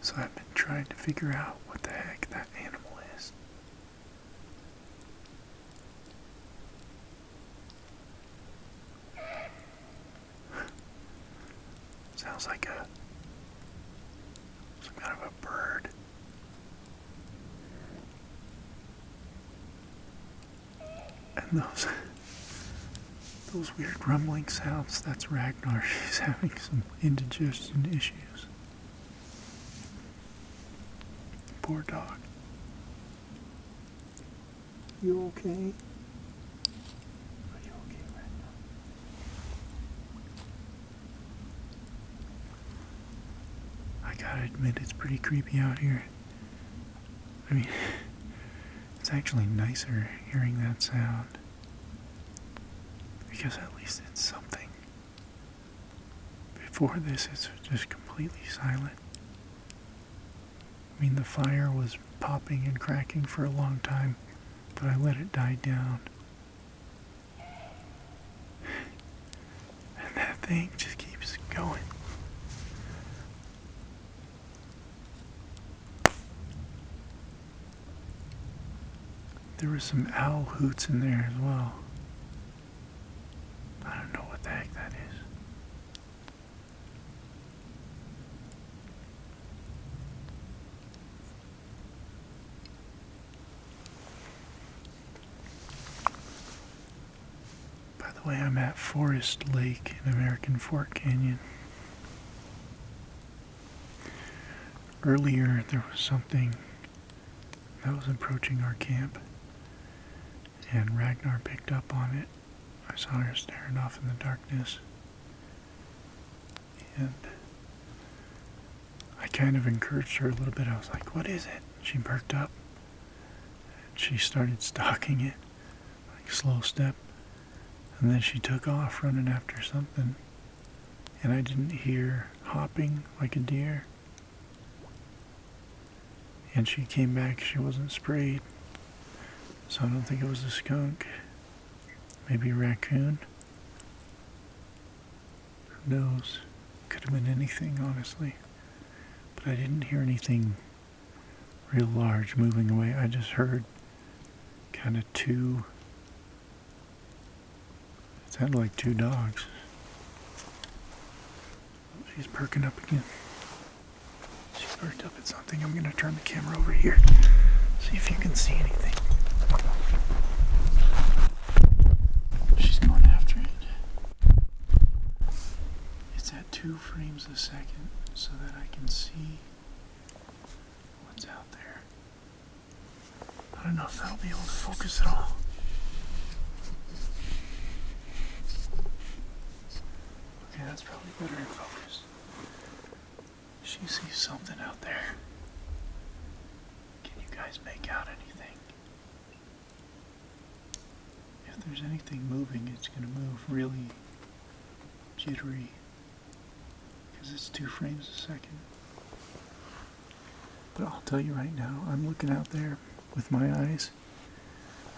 So I've been trying to figure out what the heck that animal is. Sounds like some kind of a bird. And those weird rumbling sounds, that's Ragnar. She's having some indigestion issues. Poor dog. You okay? Are you okay, Ragnar? I gotta admit, it's pretty creepy out here. I mean, it's actually nicer hearing that sound. Because at least it's something. Before this, it's just completely silent. I mean, the fire was popping and cracking for a long time, but I let it die down. And that thing just keeps going. There were some owl hoots in there as well. I don't know what the heck that is. By the way, I'm at Forest Lake in American Fork Canyon. Earlier, there was something that was approaching our camp, and Ragnar picked up on it. I saw her staring off in the darkness, and I kind of encouraged her a little bit. I was like, "What is it?" She perked up, and she started stalking it, like slow step, and then she took off running after something, and I didn't hear hopping like a deer. And she came back, she wasn't sprayed, so I don't think it was a skunk. Maybe a raccoon? Who knows? Could have been anything, honestly. But I didn't hear anything real large moving away. I just heard kind of two, it sounded like two dogs. She's perking up again. She's perked up at something. I'm going to turn the camera over here. See if you can see anything. She's going after it. It's at 2 frames a second so that I can see what's out there. I don't know if that'll be able to focus at all. Okay, that's probably better in focus. She sees something out there. Can you guys make out anything? If there's anything moving, it's going to move really jittery because it's 2 frames a second. But I'll tell you right now, I'm looking out there with my eyes.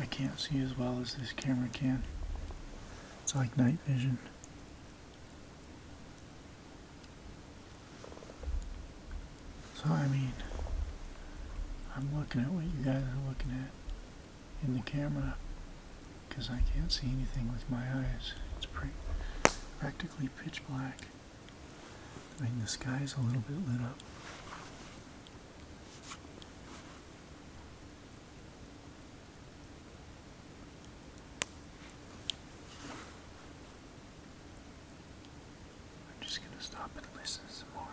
I can't see as well as this camera can. It's like night vision. So I mean, I'm looking at what you guys are looking at in the camera because I can't see anything with my eyes. It's practically pitch black. I mean, the sky's a little bit lit up. I'm just gonna stop and listen some more.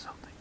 something.